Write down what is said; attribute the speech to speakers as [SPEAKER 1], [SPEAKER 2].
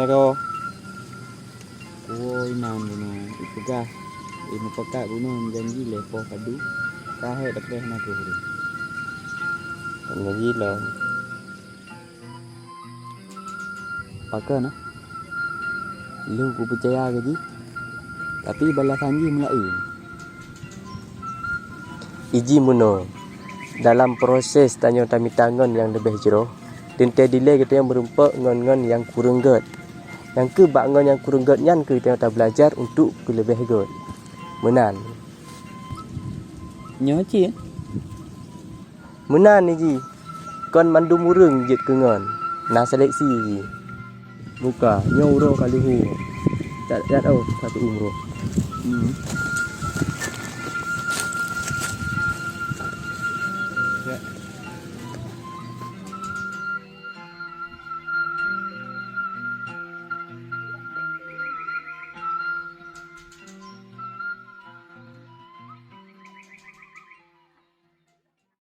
[SPEAKER 1] Nako. Ôi màn của nó itu ga. Ini pakai bunuh janji lepo kadu. Kahe dak deh na ko. Janji lo. Pakai na. Lu ku percaya ke ji. Tapi bala kanji mulai.
[SPEAKER 2] Iji muno dalam proses tanya tami tangan yang lebih jero tinte delay kita yang berumpak ngon-ngon yang kurang good yang ke bak ngon yang kurang good nyan ke kita belajar untuk ke lebih good menan
[SPEAKER 1] Nhớ chi?
[SPEAKER 2] menan ni ji kon mandu murung jit ke ngon na seleksi ji muka nyoro kali hu tak ada satu umroh